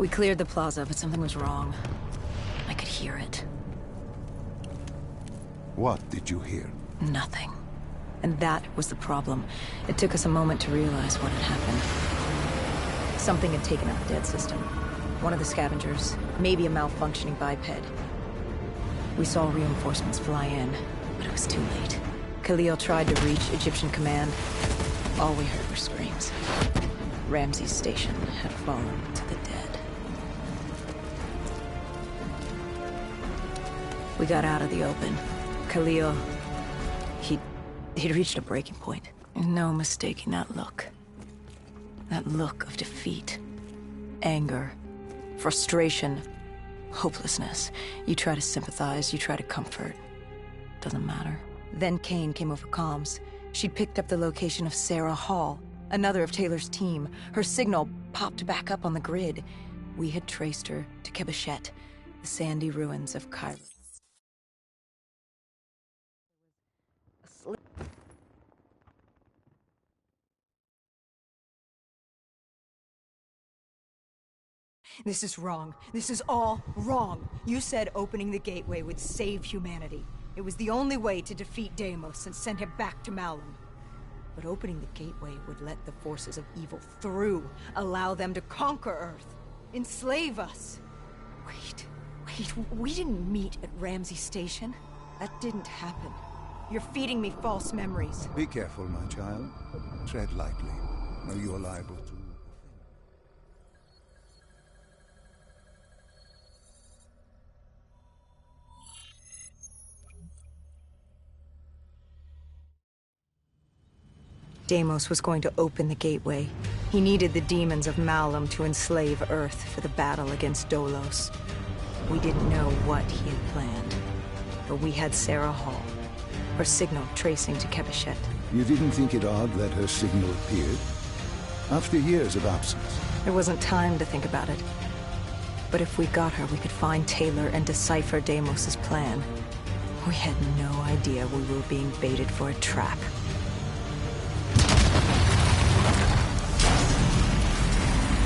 We cleared the plaza, but something was wrong. I could hear it. What did you hear? Nothing. And that was the problem. It took us a moment to realize what had happened. Something had taken out the dead system. One of the scavengers, maybe a malfunctioning biped. We saw reinforcements fly in, but it was too late. Khalil tried to reach Egyptian command. All we heard were screams. Ramsey's station had fallen to the dead. We got out of the open. Khalil, he'd reached a breaking point. No mistaking that look. That look of defeat, anger, frustration, hopelessness. You try to sympathize, you try to comfort. Doesn't matter. Then Kane came over comms. She'd picked up the location of Sarah Hall, another of Taylor's team. Her signal popped back up on the grid. We had traced her to Kebeshet, the sandy ruins of Cairo. This is wrong. This is all wrong. You said opening the gateway would save humanity. It was the only way to defeat Deimos and send him back to Malum. But opening the gateway would let the forces of evil through, allow them to conquer Earth, enslave us. Wait, we didn't meet at Ramsey Station. That didn't happen. You're feeding me false memories. Be careful, my child. Tread lightly, or you are liable to... Deimos was going to open the gateway. He needed the demons of Malum to enslave Earth for the battle against Dolos. We didn't know what he had planned, but we had Sarah Hall, her signal tracing to Kebeshet. You didn't think it odd that her signal appeared? After years of absence. There wasn't time to think about it. But if we got her, we could find Taylor and decipher Deimos's plan. We had no idea we were being baited for a trap.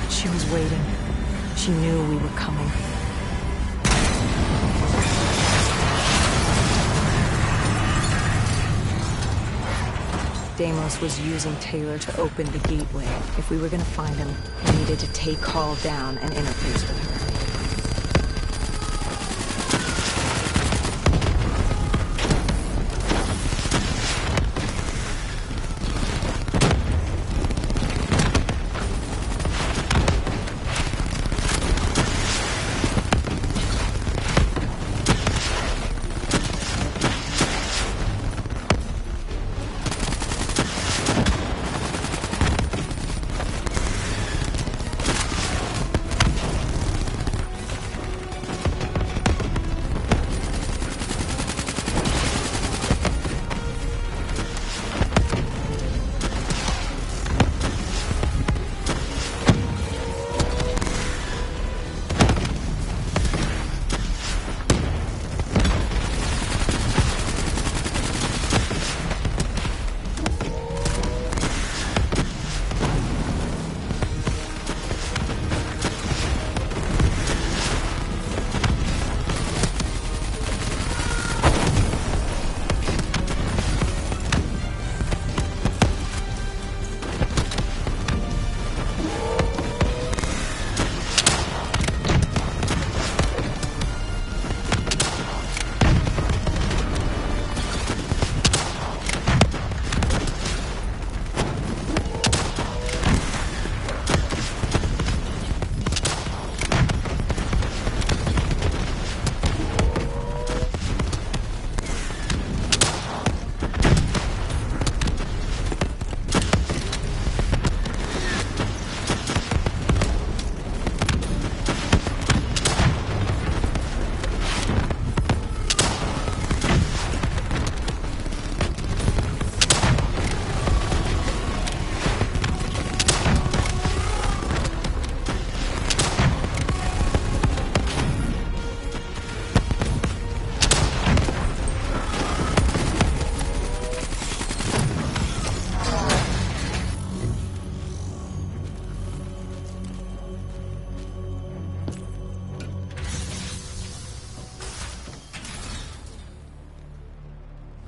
She was waiting. She knew we were coming. Deimos was using Taylor to open the gateway. If we were gonna find him, we needed to take Hall down and interface with her.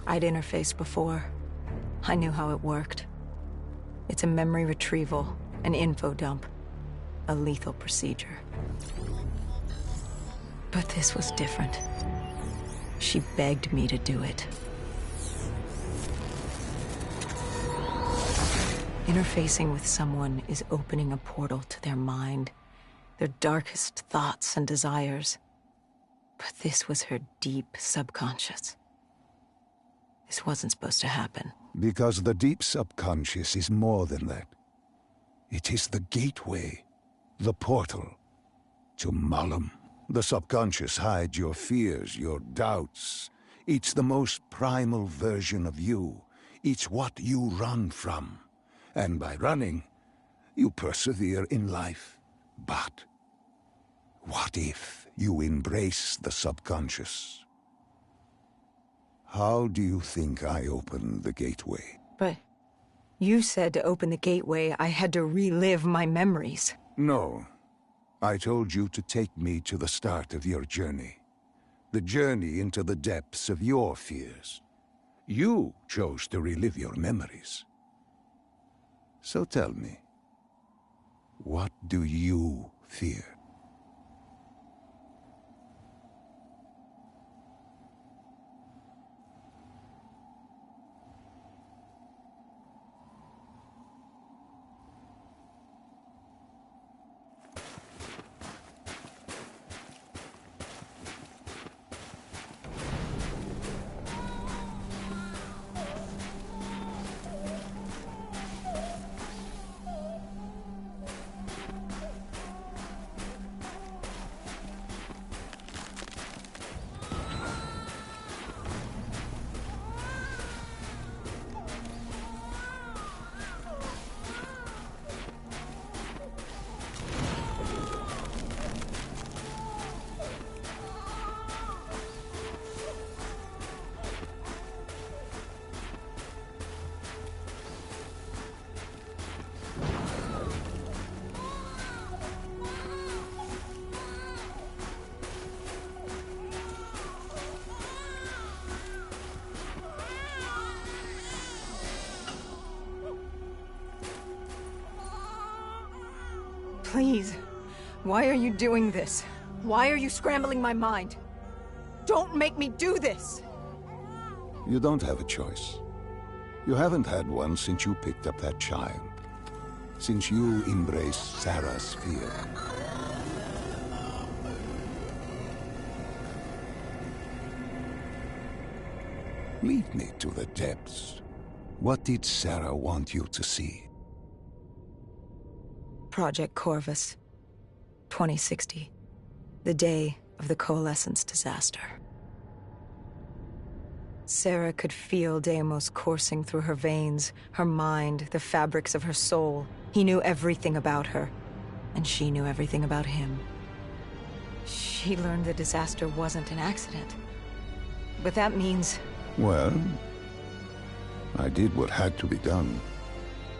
I'd interfaced before. I knew how it worked. It's a memory retrieval, an info dump, a lethal procedure. But this was different. She begged me to do it. Interfacing with someone is opening a portal to their mind, their darkest thoughts and desires. But this was her deep subconscious. This wasn't supposed to happen. Because the deep subconscious is more than that. It is the gateway, the portal, to Malum. The subconscious hides your fears, your doubts. It's the most primal version of you. It's what you run from. And by running, you persevere in life. But what if you embrace the subconscious? How do you think I opened the gateway? But you said to open the gateway, I had to relive my memories. No. I told you to take me to the start of your journey. The journey into the depths of your fears. You chose to relive your memories. So tell me, what do you fear? Please, why are you doing this? Why are you scrambling my mind? Don't make me do this! You don't have a choice. You haven't had one since you picked up that child. Since you embraced Sarah's fear. Lead me to the depths. What did Sarah want you to see? Project Corvus, 2060. The day of the Coalescence disaster. Sarah could feel Deimos coursing through her veins, her mind, the fabrics of her soul. He knew everything about her, and she knew everything about him. She learned the disaster wasn't an accident. But that means... Well, I did what had to be done.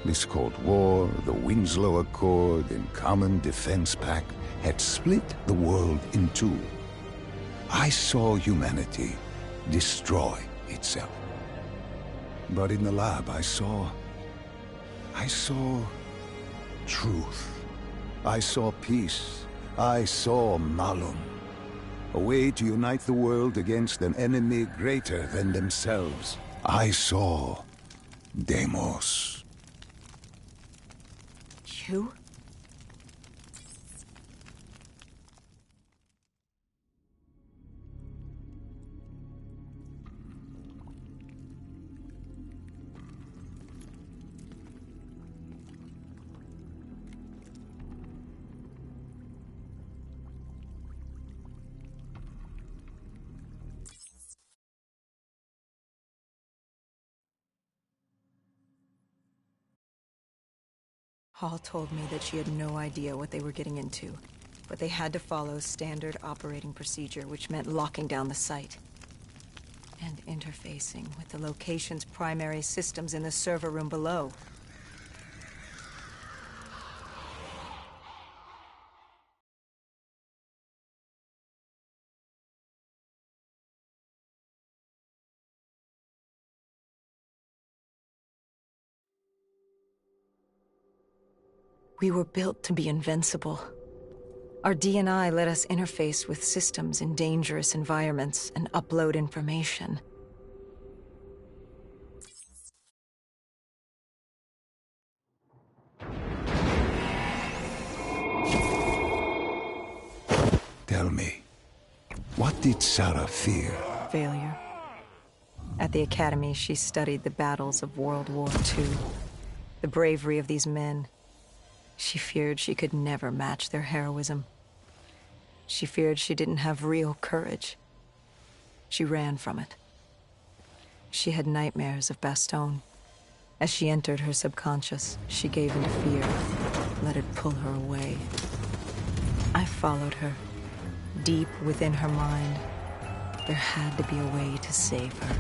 This Cold War, the Winslow Accord, and Common Defense Pact had split the world in two. I saw humanity destroy itself. But in the lab I saw truth. I saw peace. I saw Malum. A way to unite the world against an enemy greater than themselves. I saw Deimos. You? Hall told me that she had no idea what they were getting into, but they had to follow standard operating procedure, which meant locking down the site. And interfacing with the location's primary systems in the server room below. We were built to be invincible. Our D&I let us interface with systems in dangerous environments and upload information. Tell me, what did Sarah fear? Failure. At the Academy, she studied the battles of World War II, the bravery of these men. She feared she could never match their heroism. She feared she didn't have real courage. She ran from it. She had nightmares of Bastogne. As she entered her subconscious, she gave into fear, let it pull her away. I followed her. Deep within her mind, there had to be a way to save her.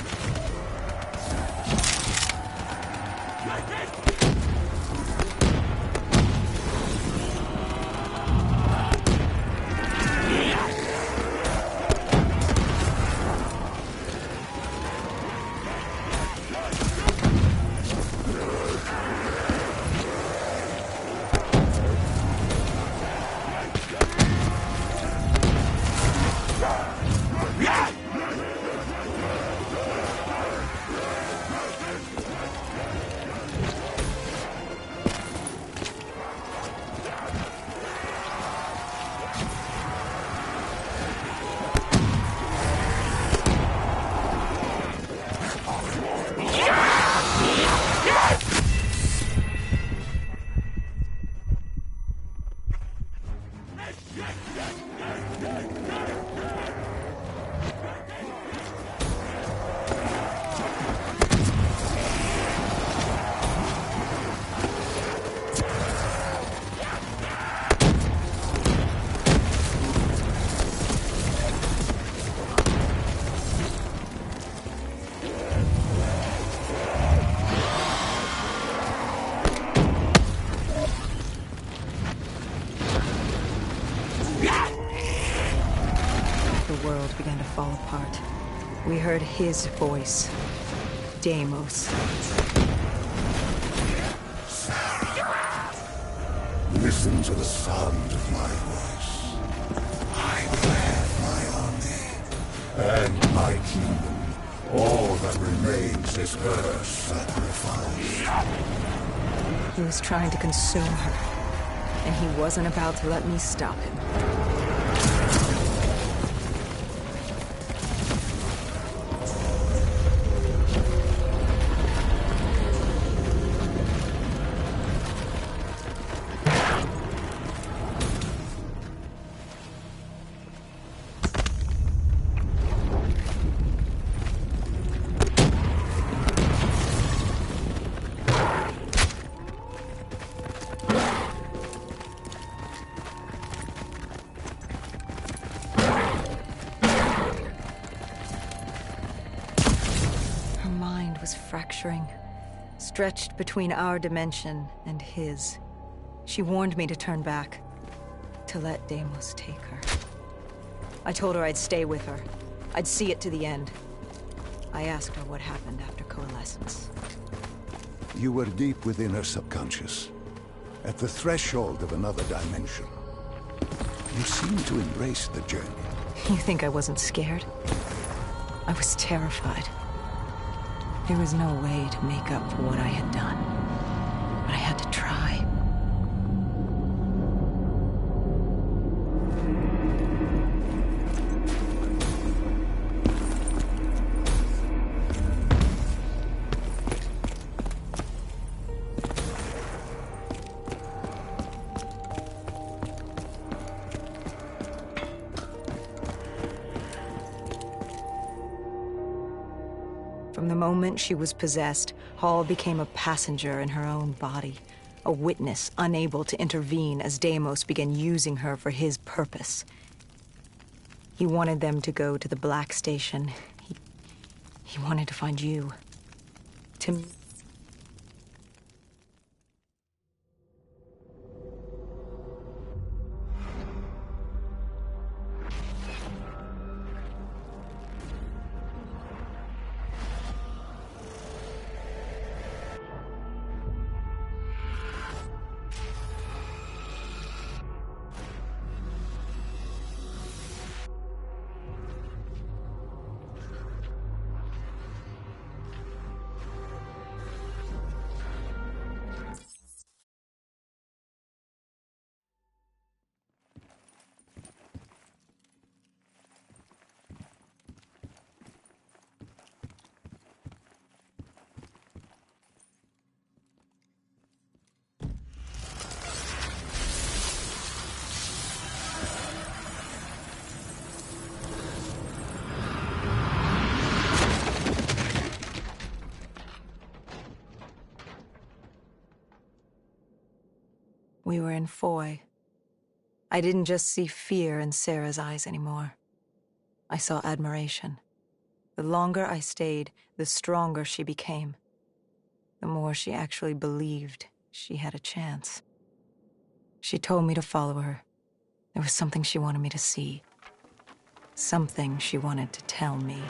The world began to fall apart. We heard his voice. Deimos. Sarah, listen to the sound of my voice. I will have my army and my kingdom. All that remains is her sacrifice. He was trying to consume her, and he wasn't about to let me stop him. Fracturing, stretched between our dimension and his. She warned me to turn back, to let Deimos take her. I told her I'd stay with her. I'd see it to the end. I asked her what happened after coalescence. You were deep within her subconscious, at the threshold of another dimension. You seemed to embrace the journey. You think I wasn't scared? I was terrified. There was no way to make up for what I had done, but I had to try. From the moment she was possessed, Hall became a passenger in her own body, a witness unable to intervene as Deimos began using her for his purpose. He wanted them to go to the Black Station. He wanted to find you. To... We were in Foy. I didn't just see fear in Sarah's eyes anymore. I saw admiration. The longer I stayed, the stronger she became. The more she actually believed she had a chance. She told me to follow her. There was something she wanted me to see. Something she wanted to tell me.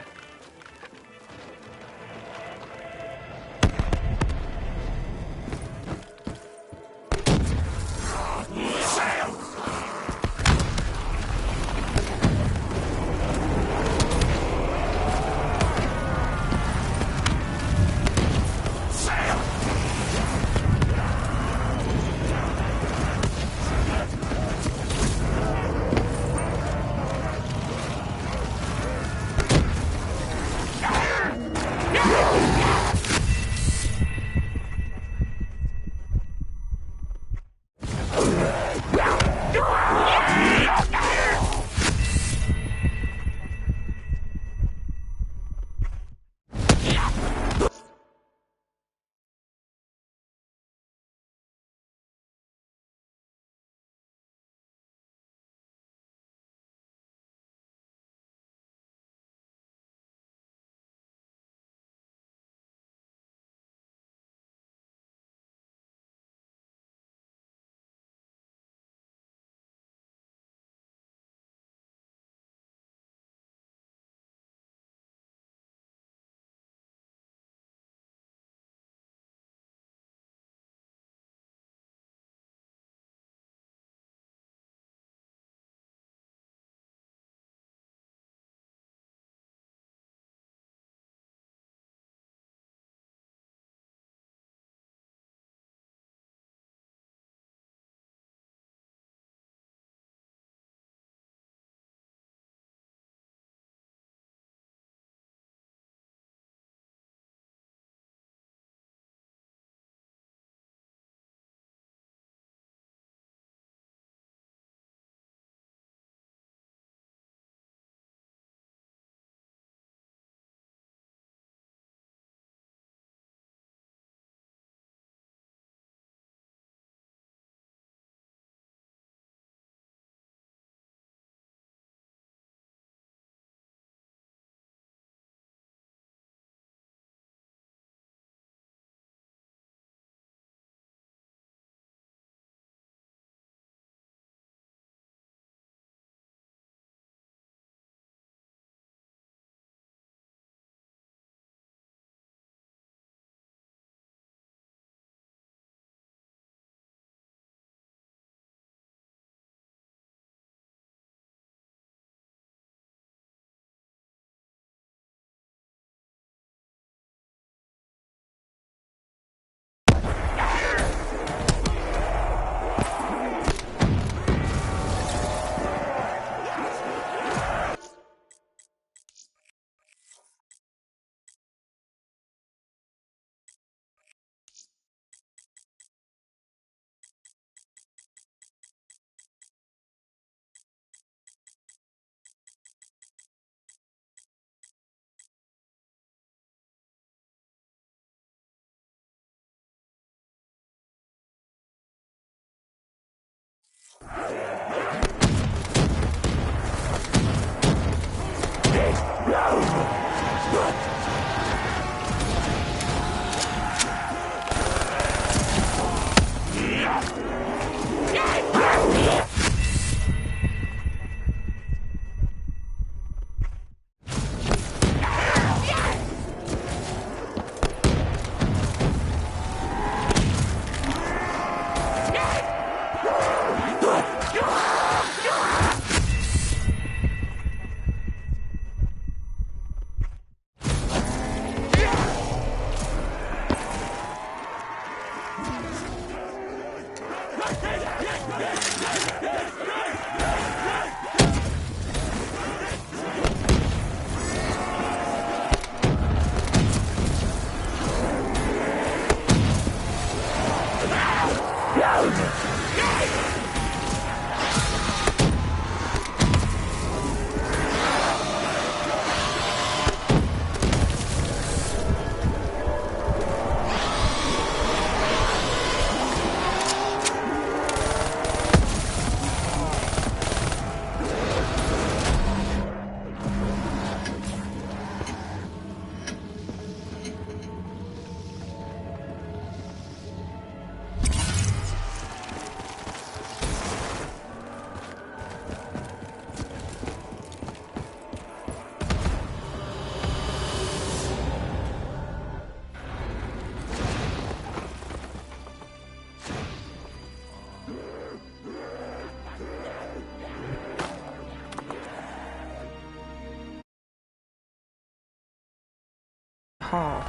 hall,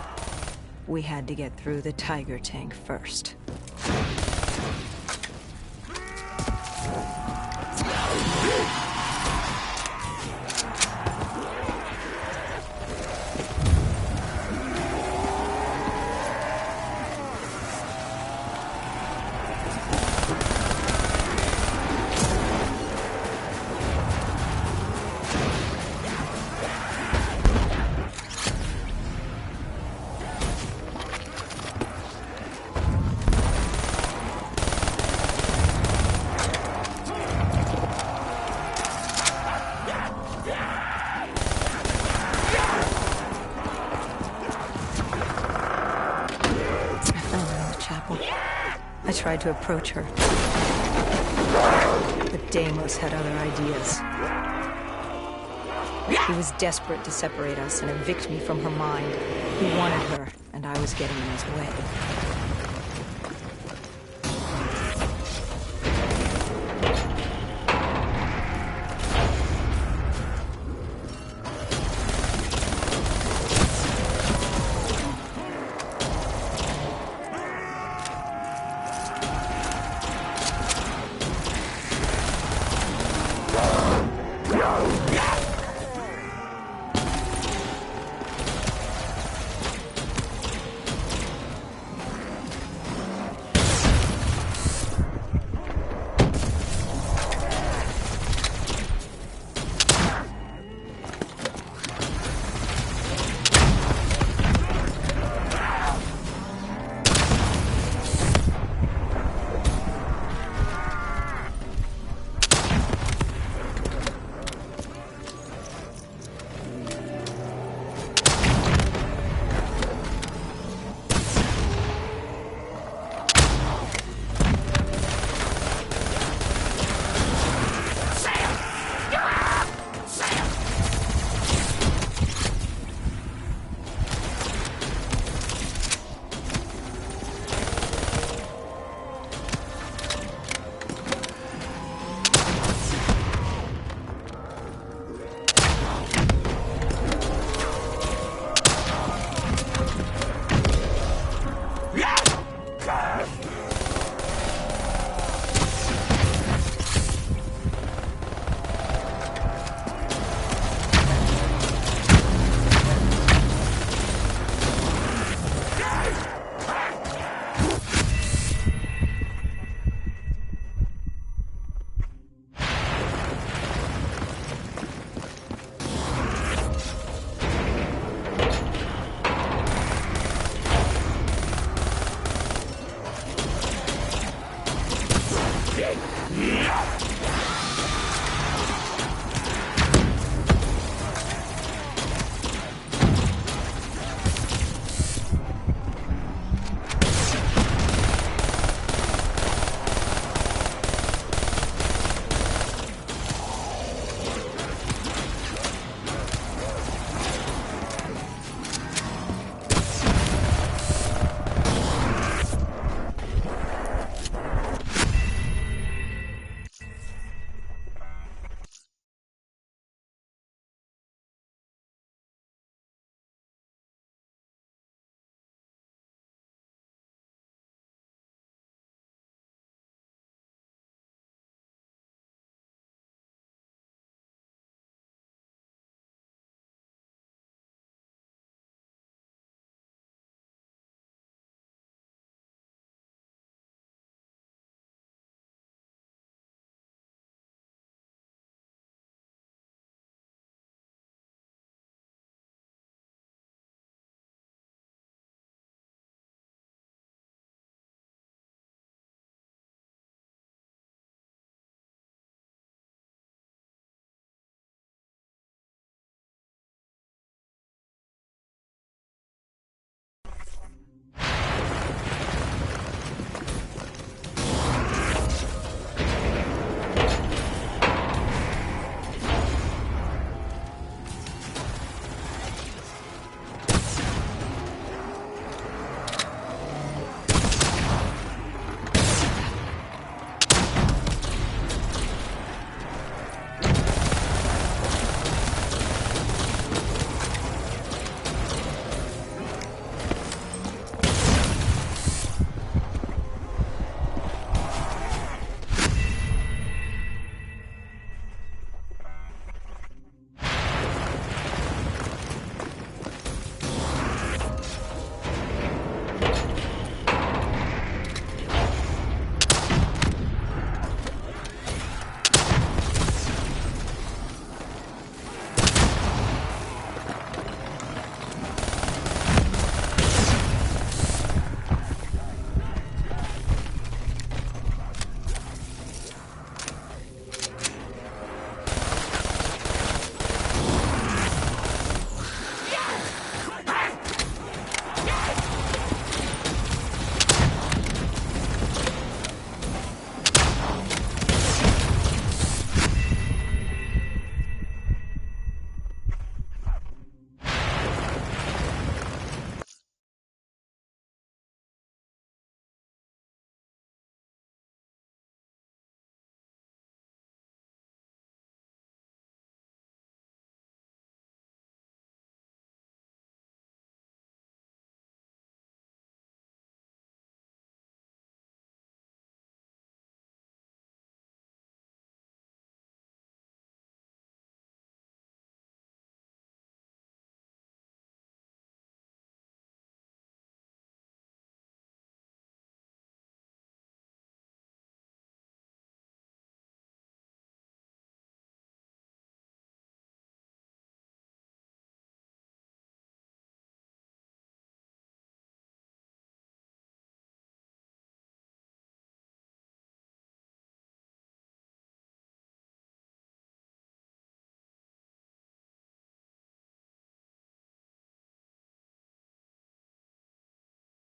we had to get through the Tiger tank first. I tried to approach her, but Deimos had other ideas. He was desperate to separate us and evict me from her mind. He wanted her, and I was getting in his way.